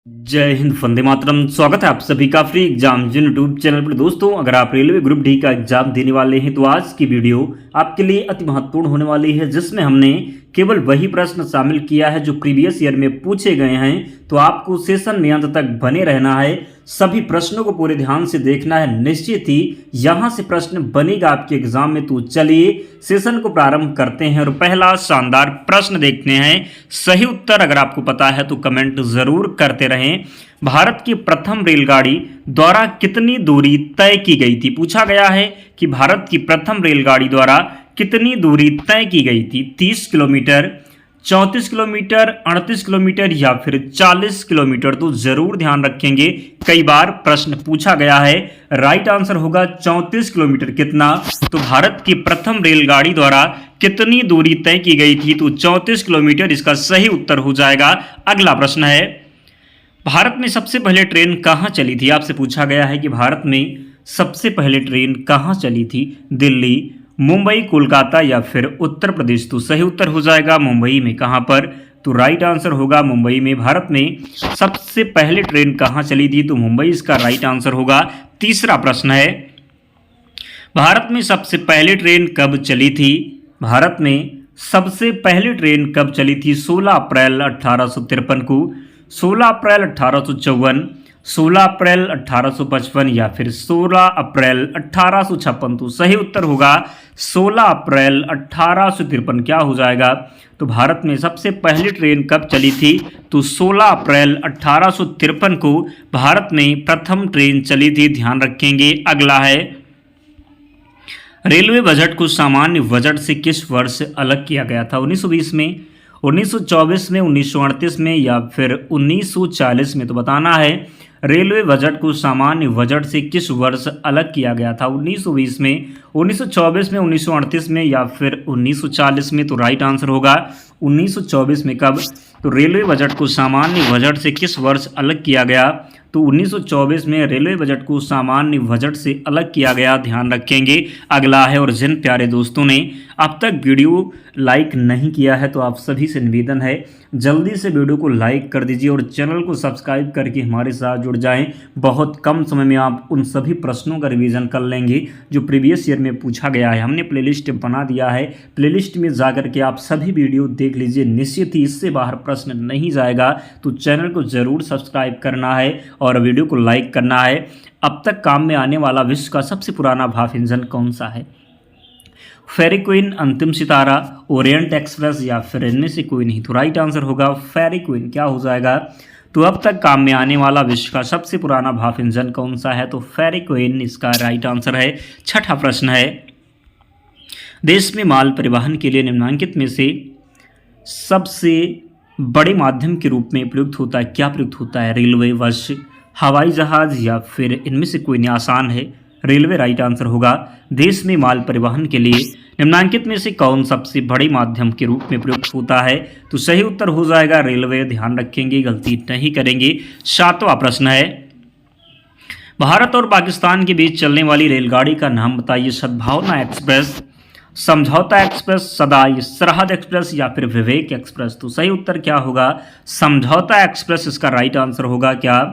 जय हिंद, वंदे मातरम। स्वागत है आप सभी का फ्री एग्जाम यूट्यूब चैनल पर। दोस्तों, अगर आप रेलवे ग्रुप डी का एग्जाम देने वाले हैं तो आज की वीडियो आपके लिए अति महत्वपूर्ण होने वाली है, जिसमें हमने केवल वही प्रश्न शामिल किया है जो प्रीवियस ईयर में पूछे गए हैं। तो आपको सेशन में अंत तक बने रहना है, सभी प्रश्नों को पूरे ध्यान से देखना है। निश्चित ही यहां से प्रश्न बनेगा आपके एग्जाम में। तो चलिए सेशन को प्रारंभ करते हैं और पहला शानदार प्रश्न देखते हैं। सही उत्तर अगर आपको पता है तो कमेंट जरूर करते रहें। भारत की प्रथम रेलगाड़ी द्वारा कितनी दूरी तय की गई थी? पूछा गया है कि भारत की प्रथम रेलगाड़ी द्वारा कितनी दूरी तय की गई थी। 30 किलोमीटर, 34 किलोमीटर, 38 किलोमीटर या फिर 40 किलोमीटर। तो जरूर ध्यान रखेंगे, कई बार प्रश्न पूछा गया है। राइट आंसर होगा 34 किलोमीटर। कितना? तो भारत की प्रथम रेलगाड़ी द्वारा कितनी दूरी तय की गई थी? तो 34 किलोमीटर इसका सही उत्तर हो जाएगा। अगला प्रश्न है, भारत में सबसे पहले ट्रेन कहां चली थी? आपसे पूछा गया है कि भारत में सबसे पहले ट्रेन कहां चली थी। दिल्ली, मुंबई, कोलकाता या फिर उत्तर प्रदेश। तो सही उत्तर हो जाएगा मुंबई में। कहां पर? तो राइट आंसर होगा मुंबई में। भारत में सबसे पहले ट्रेन कहां चली थी? तो मुंबई इसका राइट आंसर होगा। तीसरा प्रश्न है, भारत में सबसे पहले ट्रेन कब चली थी? भारत में सबसे पहली ट्रेन कब चली थी? 16 अप्रैल 1853 को, 16 अप्रैल 1854, 16 अप्रैल 1855 या फिर 16 अप्रैल 1856। तो सही उत्तर होगा 16 अप्रैल 1853। क्या हो जाएगा? तो भारत में सबसे पहली ट्रेन कब चली थी? तो 16 अप्रैल 1853 को भारत में प्रथम ट्रेन चली थी। ध्यान रखेंगे। अगला है, रेलवे बजट को सामान्य बजट से किस वर्ष अलग किया गया था? 1920 में, 1924 में, 1938 में या फिर 1940 में। तो बताना है रेलवे बजट को सामान्य बजट से किस वर्ष अलग किया गया था? 1920 में, 1924 में, 1938 में या फिर 1940 में। तो राइट आंसर होगा 1924 में। कब? तो रेलवे बजट को सामान्य बजट से किस वर्ष अलग किया गया? तो 1924 में रेलवे बजट को सामान्य बजट से अलग किया गया। ध्यान रखेंगे। अगला है, और जिन प्यारे दोस्तों ने अब तक वीडियो लाइक नहीं किया है तो आप सभी से निवेदन है जल्दी से वीडियो को लाइक कर दीजिए और चैनल को सब्सक्राइब करके हमारे साथ जुड़ जाएं। बहुत कम समय में आप उन सभी प्रश्नों का रिवीजन कर लेंगे जो प्रीवियस ईयर में पूछा गया है। हमने प्लेलिस्ट बना दिया है, प्लेलिस्ट में जाकर के आप सभी वीडियो देख लीजिए। निश्चित ही इससे बाहर प्रश्न नहीं जाएगा। तो चैनल को ज़रूर सब्सक्राइब करना है और वीडियो को लाइक करना है। अब तक काम में आने वाला विश्व का सबसे पुराना भाप इंजन कौन सा है? फेरिक्विन, अंतिम सितारा, ओरिएंट एक्सप्रेस या फिर इनमें से कोई नहीं। तो राइट आंसर होगा फेरिक्विन। क्या हो जाएगा? तो अब तक काम में आने वाला विश्व का सबसे पुराना भाप इंजन कौन सा है? तो फेरिक्विन इसका राइट आंसर है। छठा प्रश्न है, देश में माल परिवहन के लिए निम्नलिखित में से सबसे बड़े माध्यम के रूप में प्रयुक्त होता है? क्या प्रयुक्त होता है? रेलवे, बस, हवाई जहाज या फिर इनमें से कोई नहीं। आसान है, रेलवे राइट आंसर होगा। देश में माल परिवहन के लिए निम्नलिखित में से कौन सबसे बड़े माध्यम के रूप में प्रयुक्त होता है? तो सही उत्तर हो जाएगा रेलवे। ध्यान रखेंगे, गलती नहीं करेंगे। सातवां प्रश्न है, भारत और पाकिस्तान के बीच चलने वाली रेलगाड़ी का नाम बताइए। सद्भावना एक्सप्रेस, समझौता एक्सप्रेस, सदाई सरहद एक्सप्रेस या फिर विवेक एक्सप्रेस। तो सही उत्तर क्या होगा? समझौता एक्सप्रेस इसका राइट आंसर होगा। क्या?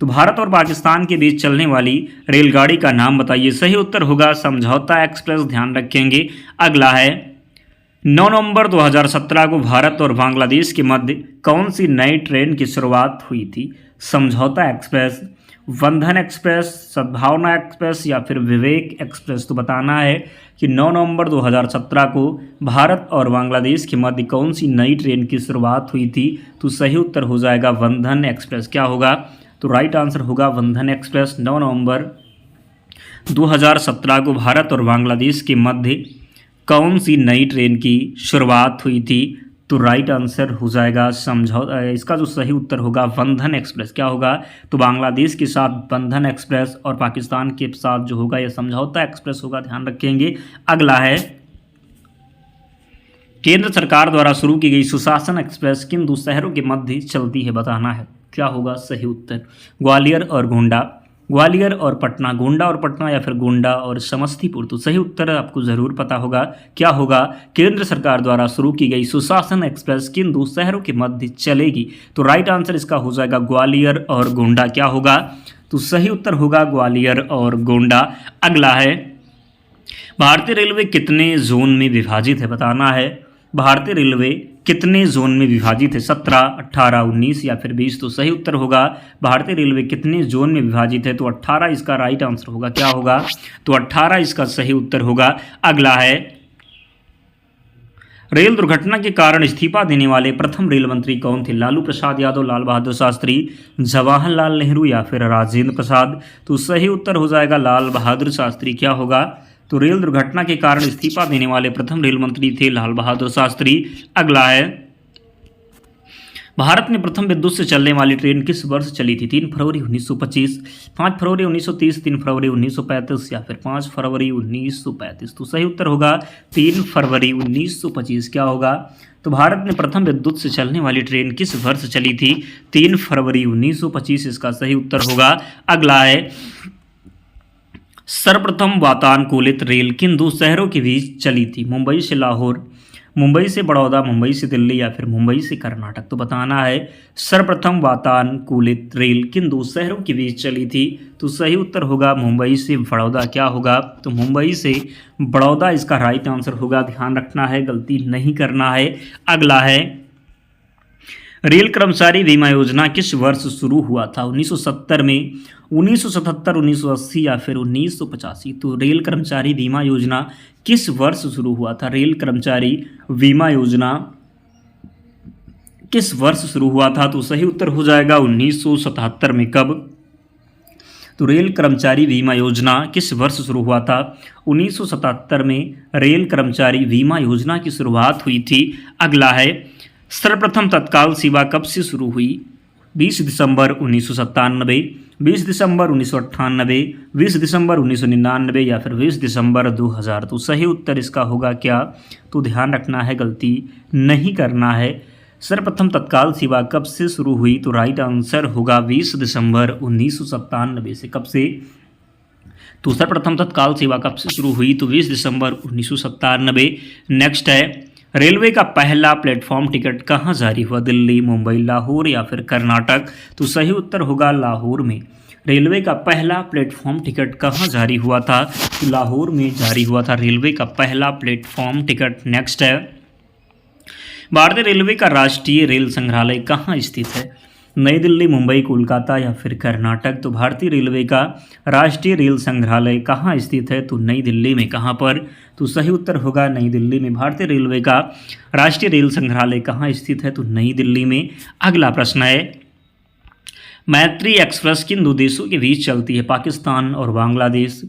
तो भारत और पाकिस्तान के बीच चलने वाली रेलगाड़ी का नाम बताइए। सही उत्तर होगा समझौता एक्सप्रेस। ध्यान रखेंगे। अगला है, 9 नवंबर 2017 को भारत और बांग्लादेश के मध्य कौन सी नई ट्रेन की शुरुआत हुई थी? समझौता एक्सप्रेस, बंधन एक्सप्रेस, सद्भावना एक्सप्रेस या फिर विवेक एक्सप्रेस। तो बताना है कि 9 नवंबर 2017 को भारत और बांग्लादेश के मध्य कौन सी नई ट्रेन की शुरुआत हुई थी? तो सही उत्तर हो जाएगा बंधन एक्सप्रेस। क्या होगा? तो राइट आंसर होगा बंधन एक्सप्रेस। 9 नवंबर 2017 को भारत और बांग्लादेश के मध्य कौन सी नई ट्रेन की शुरुआत हुई थी? तो राइट आंसर हो जाएगा इसका जो सही उत्तर होगा बंधन एक्सप्रेस। क्या होगा? तो बांग्लादेश के साथ बंधन एक्सप्रेस और पाकिस्तान के साथ जो होगा यह समझौता एक्सप्रेस होगा। ध्यान रखेंगे। अगला है, केंद्र सरकार द्वारा शुरू की गई सुशासन एक्सप्रेस किन दो शहरों के मध्य चलती है? बताना है। क्या होगा सही उत्तर? ग्वालियर और गोंडा, ग्वालियर और पटना, गोंडा और पटना या फिर गोंडा और समस्तीपुर। तो सही उत्तर आपको ज़रूर पता होगा क्या होगा। केंद्र सरकार द्वारा शुरू की गई सुशासन एक्सप्रेस किन दो शहरों के मध्य चलेगी? तो राइट आंसर इसका हो जाएगा ग्वालियर और गोंडा। क्या होगा? तो सही उत्तर होगा ग्वालियर और गोंडा। अगला है, भारतीय रेलवे कितने जोन में विभाजित है? बताना है भारतीय रेलवे कितने जोन में विभाजित है? 17, 18, 19 या फिर 20। तो सही उत्तर होगा भारतीय रेलवे कितने जोन में विभाजित है? तो 18 इसका राइट आंसर होगा। क्या होगा? तो 18 इसका सही उत्तर होगा। अगला है, रेल दुर्घटना के कारण इस्तीफा देने वाले प्रथम रेल मंत्री कौन थे? लालू प्रसाद यादव, लाल बहादुर शास्त्री, जवाहरलाल नेहरू या फिर राजेंद्र प्रसाद। तो सही उत्तर हो जाएगा लाल बहादुर शास्त्री। क्या होगा? तो रेल दुर्घटना के कारण इस्तीफा देने वाले प्रथम रेल मंत्री थे लाल बहादुर शास्त्री। अगला है, भारत में प्रथम विद्युत से चलने वाली ट्रेन किस वर्ष चली थी? 3 फरवरी 1925, 5 फरवरी 1930, 3 फरवरी 1935 या फिर 5 फरवरी 1935। तो सही उत्तर होगा 3 फरवरी 1925। क्या होगा? तो भारत में प्रथम विद्युत से चलने वाली ट्रेन किस वर्ष चली थी? 3 फरवरी 1925 इसका सही उत्तर होगा। अगला है, सर्वप्रथम वातानुकूलित रेल किन दो शहरों के बीच चली थी? मुंबई से लाहौर, मुंबई से बड़ौदा, मुंबई से दिल्ली या फिर मुंबई से कर्नाटक। तो बताना है सर्वप्रथम वातानुकूलित रेल किन दो शहरों के बीच चली थी? तो सही उत्तर होगा मुंबई से बड़ौदा। क्या होगा? तो मुंबई से बड़ौदा इसका राइट आंसर होगा। ध्यान रखना है, गलती नहीं करना है। अगला है, रेल कर्मचारी बीमा योजना किस वर्ष शुरू हुआ था? 1970 में, 1977, 1980 या फिर 1985। तो रेल कर्मचारी बीमा योजना किस वर्ष शुरू हुआ था? रेल कर्मचारी बीमा योजना किस वर्ष शुरू हुआ था? तो सही उत्तर हो जाएगा 1977 में। कब? तो रेल कर्मचारी बीमा योजना किस वर्ष शुरू हुआ था? 1977 में रेल कर्मचारी बीमा योजना की शुरुआत हुई थी। अगला है, सर्वप्रथम तत्काल सेवा कब से शुरू हुई? 20 दिसंबर 1997, 20 दिसंबर 1998, 20 दिसंबर 1999 या फिर 20 दिसंबर 2000। तो सही उत्तर इसका होगा क्या? तो ध्यान रखना है, गलती नहीं करना है। सर्वप्रथम तत्काल सेवा कब से शुरू हुई? तो राइट आंसर होगा 20 दिसंबर 1997 से। कब से? तो सर्वप्रथम तत्काल सेवा कब से शुरू हुई? तो 20 दिसंबर 1997। नेक्स्ट है, रेलवे का पहला प्लेटफॉर्म टिकट कहाँ जारी हुआ? दिल्ली, मुंबई, लाहौर या फिर कर्नाटक। तो सही उत्तर होगा लाहौर में। रेलवे का पहला प्लेटफॉर्म टिकट कहाँ जारी हुआ था? तो लाहौर में जारी हुआ था रेलवे का पहला प्लेटफॉर्म टिकट। नेक्स्ट है, भारतीय रेलवे का राष्ट्रीय रेल संग्रहालय कहाँ स्थित है? नई दिल्ली, मुंबई, कोलकाता या फिर कर्नाटक। तो भारतीय रेलवे का राष्ट्रीय रेल संग्रहालय कहाँ स्थित है? तो नई दिल्ली में। कहाँ पर? तो सही उत्तर होगा नई दिल्ली में। भारतीय रेलवे का राष्ट्रीय रेल संग्रहालय कहाँ स्थित है? तो नई दिल्ली में। अगला प्रश्न है, मैत्री एक्सप्रेस किन दो देशों के बीच चलती है? पाकिस्तान और बांग्लादेश,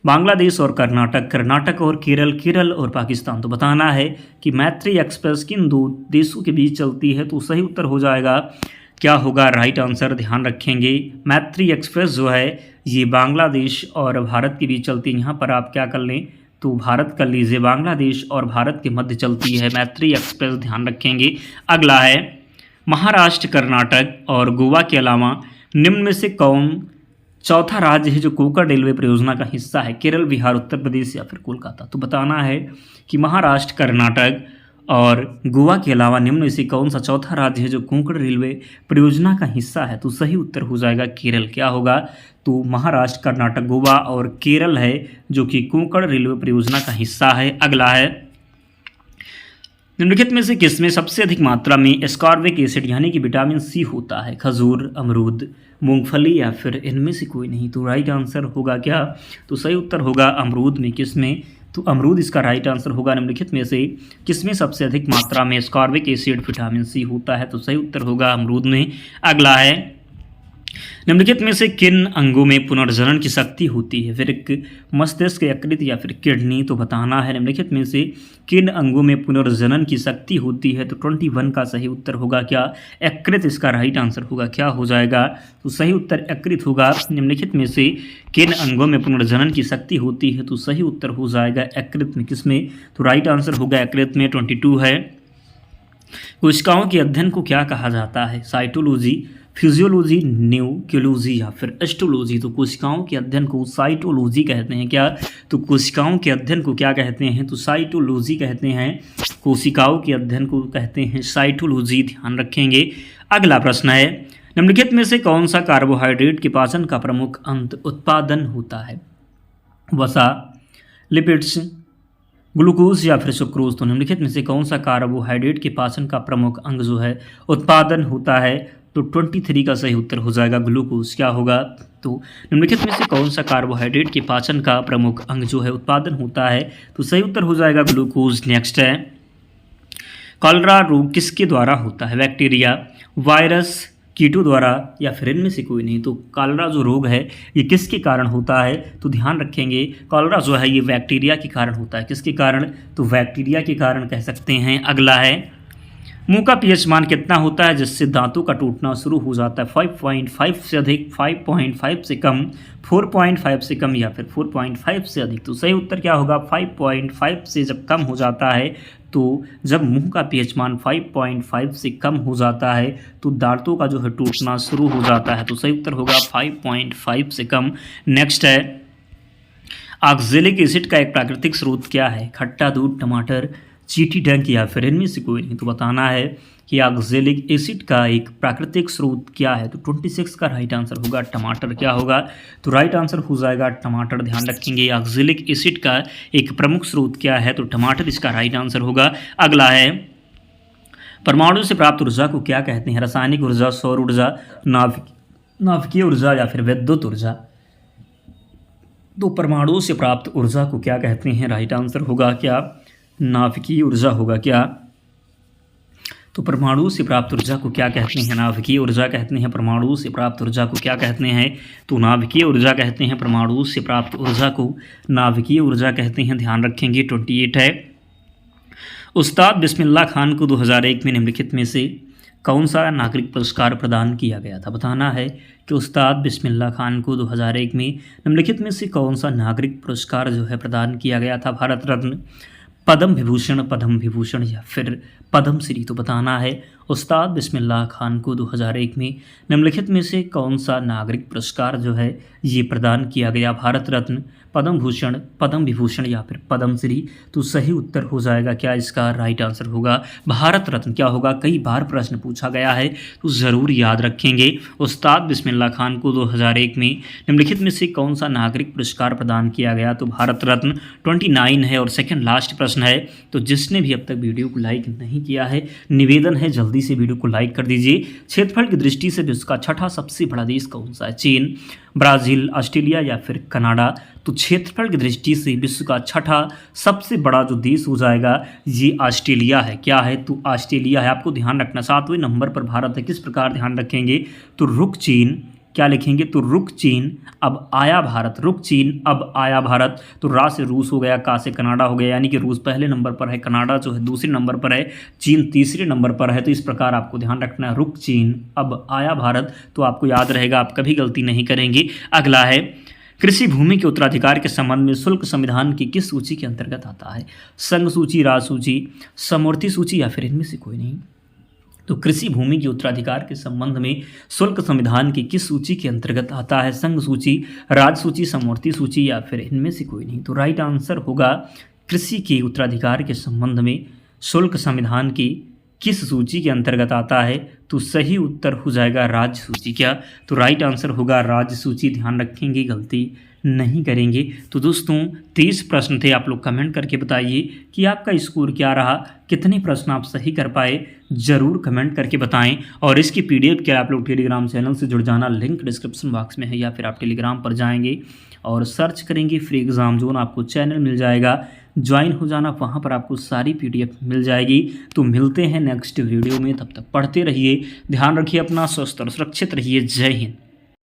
बांग्लादेश और कर्नाटक, कर्नाटक और केरल, केरल और पाकिस्तान। तो बताना है कि मैत्री एक्सप्रेस किन दो देशों के बीच चलती है? तो सही उत्तर हो जाएगा, क्या होगा? Right answer. ध्यान रखेंगे, मैत्री एक्सप्रेस जो है ये बांग्लादेश और भारत के बीच चलती है। यहाँ पर आप क्या कर लें, तो भारत कर लीजिए, बांग्लादेश और भारत के मध्य चलती है मैत्री एक्सप्रेस। ध्यान रखेंगे। अगला है, महाराष्ट्र, कर्नाटक और गोवा के अलावा निम्न में से कौन चौथा राज्य है जो कोंकण रेलवे परियोजना का हिस्सा है? केरल, बिहार, उत्तर प्रदेश या फिर कोलकाता। तो बताना है कि महाराष्ट्र, कर्नाटक और गोवा के अलावा निम्न में से कौन सा चौथा राज्य है जो कोंकण रेलवे परियोजना का हिस्सा है? तो सही उत्तर हो जाएगा केरल। क्या होगा? तो महाराष्ट्र, कर्नाटक, गोवा और केरल है जो कि कोंकण रेलवे परियोजना का हिस्सा है। अगला है, निम्नलिखित में से किसमें सबसे अधिक मात्रा में एस्कॉर्बिक एसिड यानी कि विटामिन सी होता है? खजूर, अमरूद, मूंगफली या फिर इनमें से कोई नहीं। तो राइट आंसर होगा क्या? तो सही उत्तर होगा अमरूद में। किसमें? तो अमरूद इसका राइट आंसर होगा। निम्नलिखित में से किसमें सबसे अधिक मात्रा में एस्कॉर्बिक एसिड विटामिन सी होता है? तो सही उत्तर होगा अमरूद में। अगला है, निम्नलिखित में से किन अंगों में पुनर्जनन की शक्ति होती है? फिर एक मस्तिष्क, यकृत या फिर किडनी। तो बताना है निम्नलिखित में से किन अंगों में पुनर्जनन की शक्ति होती है? तो 21 का सही उत्तर होगा क्या? यकृत इसका राइट आंसर होगा। क्या हो जाएगा? तो सही उत्तर यकृत होगा। निम्नलिखित में से किन अंगों में पुनर्जनन की शक्ति होती है? तो सही उत्तर हो जाएगा यकृत में। किसमें? तो राइट आंसर होगा यकृत में। 22 है, कोशिकाओं के अध्ययन को क्या कहा जाता है? साइटोलॉजी, फिजियोलॉजी, न्यूक्लियोलॉजी या फिर एस्ट्रोलॉजी। तो कोशिकाओं के अध्ययन को साइटोलॉजी कहते हैं। क्या? तो कोशिकाओं के अध्ययन को क्या कहते हैं? तो साइटोलॉजी कहते हैं। कोशिकाओं के अध्ययन को कहते हैं साइटोलॉजी, ध्यान रखेंगे। अगला प्रश्न है, निम्नलिखित में से कौन सा कार्बोहाइड्रेट के पाचन का प्रमुख अंत उत्पादन होता है? वसा, लिपिड्स, ग्लूकोज या फिर सुक्रोज। तो निम्नलिखित में से कौन सा कार्बोहाइड्रेट के पाचन का प्रमुख अंग जो है उत्पादन होता है? तो 23 का सही उत्तर हो जाएगा ग्लूकोज। क्या होगा? तो निम्नलिखित में से कौन सा कार्बोहाइड्रेट के पाचन का प्रमुख अंग जो है उत्पादन होता है? तो सही उत्तर हो जाएगा ग्लूकोज। नेक्स्ट है, कॉलरा रोग किसके द्वारा होता है? बैक्टीरिया, वायरस, कीटों द्वारा या फिर इनमें से कोई नहीं। तो कॉलरा जो रोग है ये किसके कारण होता है? तो ध्यान रखेंगे, कॉलरा जो है ये बैक्टीरिया के कारण होता है। किसके कारण? तो बैक्टीरिया के कारण कह सकते हैं। अगला है, मुंह का पीएच मान कितना होता है जिससे दांतों का टूटना शुरू हो जाता है? 5.5 से अधिक, 5.5 से कम, 4.5 से कम या फिर 4.5 से अधिक। तो सही उत्तर क्या होगा? 5.5 से जब कम हो जाता है, तो जब मुंह का पीएच मान 5.5 से कम हो जाता है तो दांतों का जो है टूटना शुरू हो जाता है। तो सही उत्तर होगा 5.5 से कम। नेक्स्ट है, ऑक्जेलिक एसिड का एक प्राकृतिक स्रोत क्या है? खट्टा दूध, टमाटर, चीटी डंक या फिर इनमें से कोई नहीं। तो बताना है कि ऑक्जेलिक एसिड का एक प्राकृतिक स्रोत क्या है? तो 26 का राइट आंसर होगा टमाटर। क्या होगा? तो राइट आंसर हो जाएगा टमाटर। ध्यान रखेंगे, ऑक्जेलिक एसिड का एक प्रमुख स्रोत क्या है? तो टमाटर इसका राइट आंसर होगा। अगला है, परमाणु से प्राप्त ऊर्जा को क्या कहते हैं? रासायनिक ऊर्जा, सौर ऊर्जा, नाभिकीय ऊर्जा या फिर विद्युत ऊर्जा। तो परमाणु से प्राप्त ऊर्जा को क्या कहते हैं? राइट आंसर होगा क्या? नाभिकीय ऊर्जा होगा। क्या? तो परमाणु से प्राप्त ऊर्जा को क्या कहते हैं? नाभिकीय ऊर्जा कहते हैं। परमाणु से प्राप्त ऊर्जा को क्या कहते हैं? तो नाभिकीय ऊर्जा कहते हैं। परमाणु से प्राप्त ऊर्जा को नाभिकीय ऊर्जा कहते हैं। ध्यान रखेंगे। 28 है, उस्ताद बिस्मिल्लाह खान को 2001 में निम्नलिखित में से कौन सा नागरिक पुरस्कार प्रदान किया गया था? बताना है कि उस्ताद बिस्मिल्लाह खान को 2001 में निम्नलिखित में से कौन सा नागरिक पुरस्कार जो है प्रदान किया गया था? भारत रत्न, पद्म विभूषण या फिर पद्मश्री। तो बताना है उस्ताद बिस्मिल्लाह खान को 2001 में निम्नलिखित में से कौन सा नागरिक पुरस्कार जो है ये प्रदान किया गया? भारत रत्न, पद्म भूषण, पद्म विभूषण या फिर पद्मश्री। तो सही उत्तर हो जाएगा क्या? इसका राइट आंसर होगा भारत रत्न। क्या होगा? कई बार प्रश्न पूछा गया है तो ज़रूर याद रखेंगे। उस्ताद बिस्मिल्लाह खान को 2001 में निम्नलिखित में से कौन सा नागरिक पुरस्कार प्रदान किया गया? तो भारत रत्न। 29 है और सेकंड लास्ट प्रश्न है। तो जिसने भी अब तक वीडियो को लाइक नहीं किया है, निवेदन है जल्दी से वीडियो को लाइक कर दीजिए। क्षेत्रफल की दृष्टि से विश्व का छठा सबसे बड़ा देश कौन सा है? चीन, ब्राज़ील, ऑस्ट्रेलिया या फिर कनाडा। तो क्षेत्रफल की दृष्टि से विश्व का छठा सबसे बड़ा जो देश हो जाएगा ये ऑस्ट्रेलिया है। क्या है? तो ऑस्ट्रेलिया है। आपको ध्यान रखना, 7वें नंबर पर भारत है। किस प्रकार ध्यान रखेंगे? तो रुक चीन, क्या लिखेंगे? तो रुक चीन अब आया भारत, रुक चीन अब आया भारत। तो रा से रूस हो गया, का से कनाडा हो गया, यानी कि रूस पहले नंबर पर है, कनाडा जो है दूसरे नंबर पर है, चीन तीसरे नंबर पर है। तो इस प्रकार आपको ध्यान रखना है, रुक चीन अब आया भारत। तो आपको याद रहेगा, आप कभी गलती नहीं करेंगे। अगला है, कृषि भूमि के उत्तराधिकार के संबंध में शुल्क संविधान की किस सूची के अंतर्गत आता है? संघ सूची, राज सूची, समवर्ती सूची या फिर इनमें से कोई नहीं। तो कृषि भूमि के उत्तराधिकार के संबंध में शुल्क संविधान की किस सूची के अंतर्गत आता है? संघ सूची, राज सूची, समवर्ती सूची या फिर इनमें से कोई नहीं। तो राइट आंसर होगा कृषि के उत्तराधिकार के संबंध में शुल्क संविधान की किस सूची के अंतर्गत आता है? तो सही उत्तर हो जाएगा राज्य सूची। क्या? तो राइट आंसर होगा राज्य सूची। ध्यान रखेंगे, गलती नहीं करेंगे। तो दोस्तों 30 प्रश्न थे। आप लोग कमेंट करके बताइए कि आपका स्कोर क्या रहा, कितने प्रश्न आप सही कर पाए, ज़रूर कमेंट करके बताएं। और इसकी PDF के आप लोग टेलीग्राम चैनल से जुड़ जाना, लिंक डिस्क्रिप्शन बॉक्स में है, या फिर आप टेलीग्राम पर जाएंगे और सर्च करेंगे फ्री एग्ज़ाम जोन, आपको चैनल मिल जाएगा, ज्वाइन हो जाना, वहाँ पर आपको सारी PDF मिल जाएगी। तो मिलते हैं नेक्स्ट वीडियो में, तब तक पढ़ते रहिए, ध्यान रखिए अपना, स्वस्थ और सुरक्षित रहिए। जय हिंद।